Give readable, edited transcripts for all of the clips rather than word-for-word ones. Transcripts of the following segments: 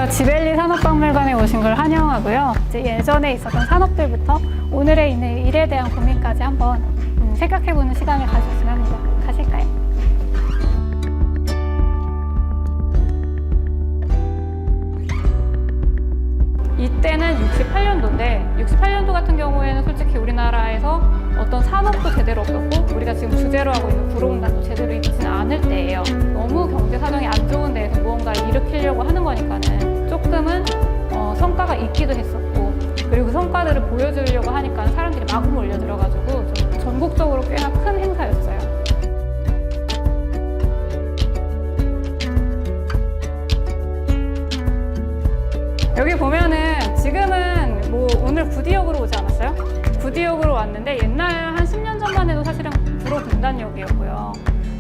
지벨리 산업박물관에 오신 걸 환영하고요. 이제 예전에 있었던 산업들부터 오늘의 있는 일에 대한 고민까지 한번 생각해보는 시간을 가졌으면 합니다. 가실까요? 이때는 68년도인데 68년도 같은 경우에는 솔직히 우리나라에서 어떤 산업도 제대로 없었고 우리가 지금 주제로 하고 있는 구로공단도 제대로 있지는 않을 때예요. 너무 경제 사정이 안 좋은 데에서 무언가를 일으키려고 하는 거니까는 조금은 성과가 있기도 했었고, 그리고 그 성과들을 보여주려고 하니까 사람들이 마구 몰려들어가지고 좀 전국적으로 꽤나 큰 행사였어요. 여기 보면은 지금은 뭐 오늘 구디역으로 오지 않았어요? 구디역으로 왔는데 옛날 한 10년 전만 해도 사실은 구로공단역이었고요.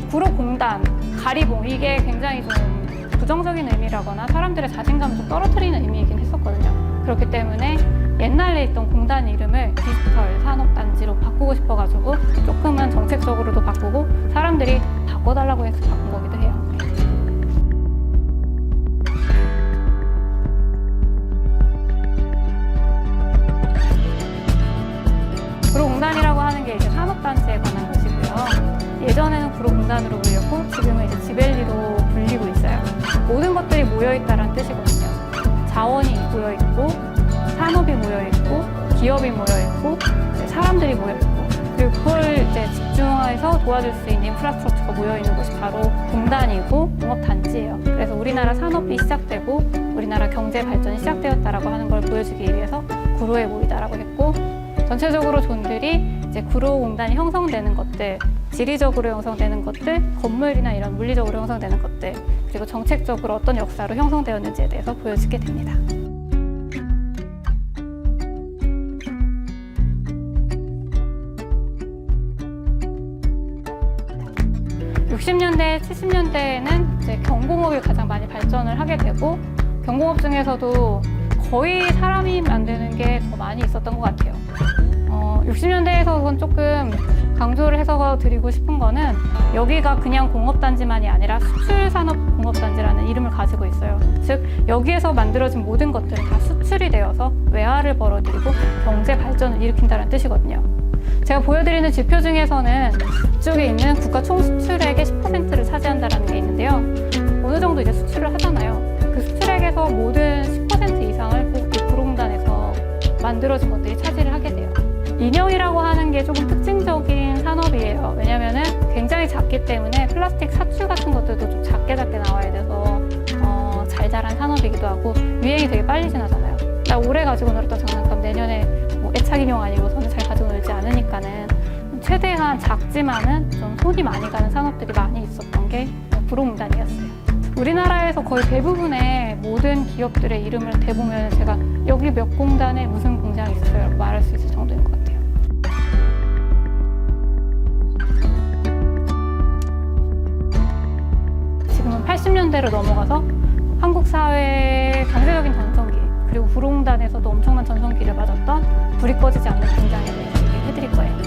구로공단, 가리봉 이게 굉장히 좀 부정적인 의미라거나 사람들의 자신감을 좀 떨어뜨리는 의미이긴 했었거든요. 그렇기 때문에 옛날에 있던 공단 이름을 디지털 산업단지로 바꾸고 싶어가지고 조금은 정책적으로도 바꾸고 사람들이 바꿔달라고 해서 바꾼 거기도 해요. 구로공단이라고 하는 게 이제 산업단지에 관한 것이고요. 예전에는 구로공단으로 불렸고 지금은 이제 지벨리로 불리고 있어요. 모든 것들이 모여있다는 뜻이거든요. 자원이 모여있고, 산업이 모여있고, 기업이 모여있고, 사람들이 모여있고, 그리고 그걸 이제 집중해서 도와줄 수 있는 인프라스트럭처가 모여있는 곳이 바로 공단이고 공업단지예요. 그래서 우리나라 산업이 시작되고 우리나라 경제 발전이 시작되었다라고 하는 걸 보여주기 위해서 구로에 모이다라고 했고, 전체적으로 존들이 이제 구로공단이 형성되는 것들, 지리적으로 형성되는 것들, 건물이나 이런 물리적으로 형성되는 것들, 그리고 정책적으로 어떤 역사로 형성되었는지에 대해서 보여주게 됩니다. (60년대) (70년대에는) 이제 경공업이 가장 많이 발전을 하게 되고, 경공업 중에서도 거의 사람이 만드는 게 더 많이 있었던 것 같아요. 60년대에서는 조금 강조를 해서 드리고 싶은 거는 여기가 그냥 공업단지만이 아니라 수출산업공업단지라는 이름을 가지고 있어요. 즉 여기에서 만들어진 모든 것들은 다 수출이 되어서 외화를 벌어들이고 경제 발전을 일으킨다는 뜻이거든요. 제가 보여드리는 지표 중에서는 이쪽에 있는 국가 총수출액의 10%를 차지한다는 게 있는데요. 어느 정도 이제 수출을 하잖아요. 그 수출액에서 모든 10% 이상을 꼭 이 구로공단에서 만들어진 것들이 차지를 하게 돼요. 인형이라고 하는 게 조금 특징적인 산업이에요. 왜냐면은 굉장히 작기 때문에 플라스틱 사출 같은 것들도 좀 작게 나와야 돼서 잘 자란 산업이기도 하고 유행이 되게 빨리 지나잖아요. 나 올해 가지고 놀았던 장난감 내년에 뭐 애착 인형 아니고서는 잘 가지고 놀지 않으니까는 최대한 작지만은 좀 손이 많이 가는 산업들이 많이 있었던 게 구로공단이었어요. 우리나라에서 거의 대부분의 모든 기업들의 이름을 대보면 제가 여기 몇 공단에 무슨 공장이 있어요 라고 말할 수 있을 정도인 것 같아요. 지금은 80년대로 넘어가서 한국 사회의 경제적인 전성기, 그리고 구로공단에서도 엄청난 전성기를 맞았던 불이 꺼지지 않는 공장에 대해서 얘기해드릴 거예요.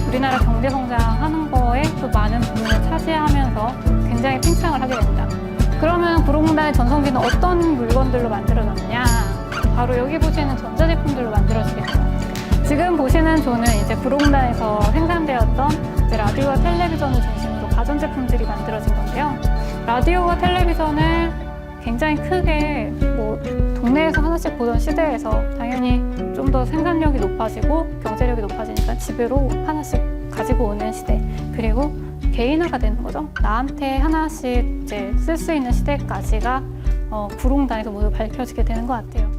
우리나라 경제 성장하는 거에 또 많은 부분을 차지하면서 굉장히 팽창을 하게 됩니다. 그러면 구로공단의 전성기는 어떤 물건들로 만들어졌느냐? 바로 여기 보시는 전자제품들로 만들어지게 돼요. 지금 보시는 조는 이제 구로공단에서 생산되었던 이제 라디오와 텔레비전을 중심으로 가전제품들이 만들어진 건데요. 라디오와 텔레비전을 굉장히 크게 뭐 동네에서 하나씩 보던 시대에서 당연히 좀 더 생산력이 높아지고 경제력이 높아지니까 집으로 하나씩 가지고 오는 시대, 그리고 개인화가 되는 거죠. 나한테 하나씩 이제 쓸 수 있는 시대까지가 구로공단에서 모두 밝혀지게 되는 것 같아요.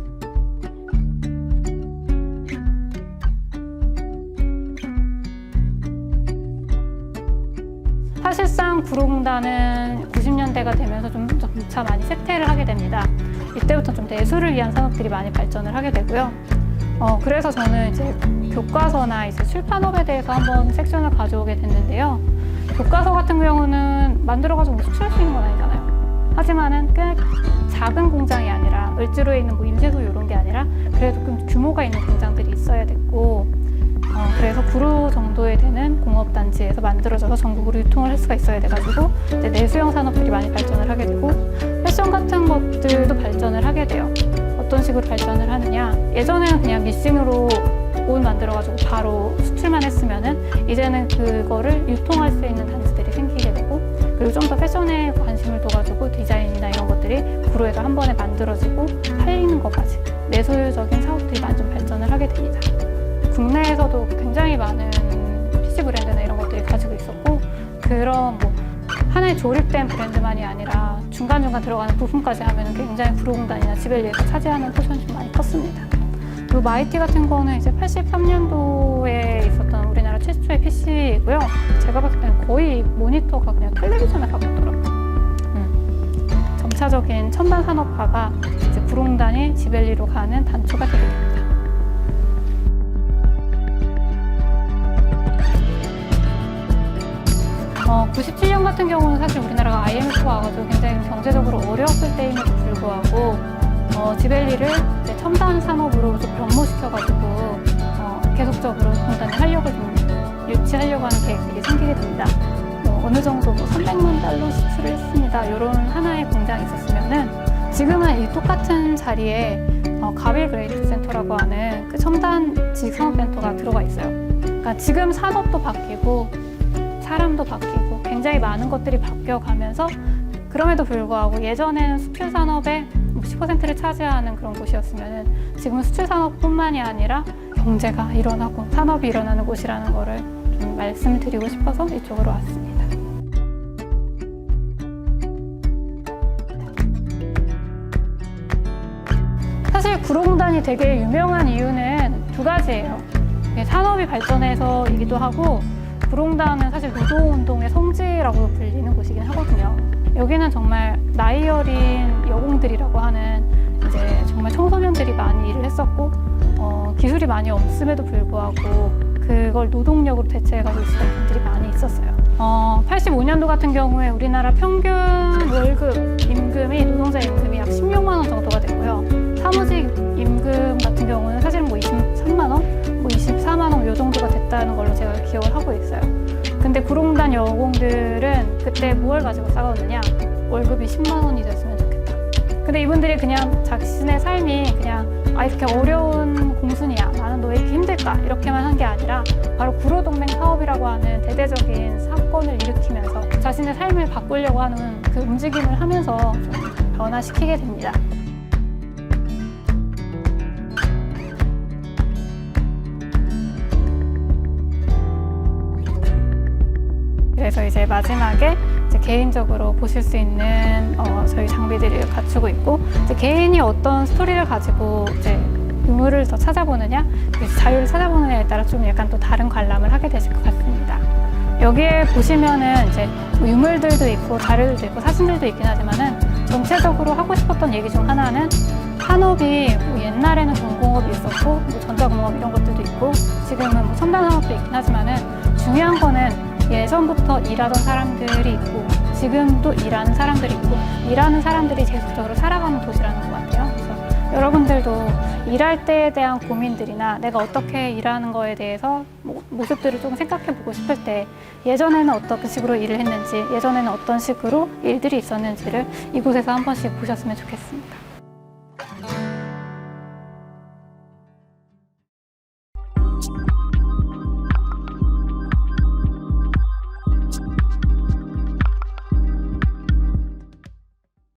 사실상 구로공단은 90년대가 되면서 좀 점차 많이 쇠퇴를 하게 됩니다. 이때부터 좀 내수를 위한 산업들이 많이 발전을 하게 되고요. 그래서 저는 이제 교과서나 이제 출판업에 대해서 한번 섹션을 가져오게 됐는데요. 교과서 같은 경우는 만들어가지고 수출할 수 있는 건 아니잖아요. 하지만은 꽤 작은 공장이 아니라 을지로에 있는 뭐 임세소 이런 게 아니라 그래도 좀 규모가 있는 공장들이 있어야 됐고, 그래서 구로 정도에 되는 공업단지에서 만들어져서 전국으로 유통을 할 수가 있어야 돼가지고 이제 내수형 산업들이 많이 발전을 하게 되고, 패션 미싱 같은 것들도 발전을 하게 돼요. 어떤 식으로 발전을 하느냐, 예전에는 그냥 미싱으로 옷 만들어가지고 바로 수출만 했으면은 이제는 그거를 유통할 수 있는 단지들이 생기게 되고, 그리고 좀 더 패션에 관심을 둬가지고 디자인이나 이런 것들이 구로에서 한 번에 만들어지고 팔리는 것까지 내소유적인 사업들이 많이 좀 발전을 하게 됩니다. 국내에서도 굉장히 많은 PC 브랜드나 이런 것들이 가지고 있었고, 그런 뭐 하나의 조립된 브랜드만이 아니라 중간중간 들어가는 부품까지 하면 굉장히 구로공단이나 지벨리에서 차지하는 포션이 좀 많이 컸습니다. 그리고 마이티 같은 거는 이제 83년도에 있었던 우리나라 최초의 PC이고요. 제가 봤을 때는 거의 모니터가 그냥 텔레비전에 가깝더라고요. 점차적인 첨단 산업화가 이제 구로공단이 지벨리로 가는 단초가 되게 됩니다. 97년 같은 경우는 사실 우리나라가 IMF가 와가지고 굉장히 경제적으로 어려웠을 때임에도 불구하고 지벨리를 이제 첨단 산업으로 좀 변모시켜가지고 계속적으로 공단의 활력을 좀 유치하려고 하는 계획들이 생기게 됩니다. 어느 정도 300만 달러 수출을 했습니다. 이런 하나의 공장이 있었으면은 지금은 이 똑같은 자리에 가빌 그레이트 센터라고 하는 그 첨단 지식산업센터가 들어가 있어요. 그러니까 지금 산업도 바뀌고 사람도 바뀌고 굉장히 많은 것들이 바뀌어가면서, 그럼에도 불구하고 예전에는 수출 산업의 10%를 차지하는 그런 곳이었으면 지금은 수출 산업뿐만이 아니라 경제가 일어나고 산업이 일어나는 곳이라는 거를 좀 말씀을 드리고 싶어서 이쪽으로 왔습니다. 사실 구로공단이 되게 유명한 이유는 두 가지예요. 산업이 발전해서이기도 하고, 구로공단은 사실 노동운동의 성지라고 불리는 곳이긴 하거든요. 여기는 정말 나이 어린 여공들이라고 하는 이제 정말 청소년들이 많이 일을 했었고, 기술이 많이 없음에도 불구하고 그걸 노동력으로 대체해가지고 있었던 분들이 많이 있었어요. 85년도 같은 경우에 우리나라 평균 월급 임금이, 노동자 임금이 약 16만 원 정도가 되고요. 사무직 임금 같은 경우는 사실 뭐 23만 원, 뭐 24만 원 요 정도가 됐다는 걸로 제가 기억을 하고 있어요. 근데 구로공단 여공들은 그때 뭘 가지고 싸웠느냐? 월급이 10만 원이 됐으면 좋겠다. 근데 이분들이 그냥 자신의 삶이 그냥 이렇게 어려운 공순이야, 나는 너 왜 이렇게 힘들까? 이렇게만 한 게 아니라 바로 구로동맹 사업이라고 하는 대대적인 사건을 일으키면서 자신의 삶을 바꾸려고 하는 그 움직임을 하면서 좀 변화시키게 됩니다. 그래서 이제 마지막에 이제 개인적으로 보실 수 있는 저희 장비들을 갖추고 있고, 이제 개인이 어떤 스토리를 가지고 이제 유물을 더 찾아보느냐, 자유를 찾아보느냐에 따라 좀 약간 또 다른 관람을 하게 되실 것 같습니다. 여기에 보시면은 이제 뭐 유물들도 있고 자료들도 있고 사진들도 있긴 하지만은 전체적으로 하고 싶었던 얘기 중 하나는 산업이 뭐 옛날에는 전공업이 있었고 뭐 전자공업 이런 것들도 있고 지금은 뭐 첨단 산업도 있긴 하지만은 중요한 거는 예전부터 일하던 사람들이 있고 지금도 일하는 사람들이 있고 일하는 사람들이 계속적으로 살아가는 도시라는 것 같아요. 그래서 여러분들도 일할 때에 대한 고민들이나 내가 어떻게 일하는 거에 대해서 모습들을 좀 생각해 보고 싶을 때 예전에는 어떤 식으로 일을 했는지, 예전에는 어떤 식으로 일들이 있었는지를 이곳에서 한 번씩 보셨으면 좋겠습니다.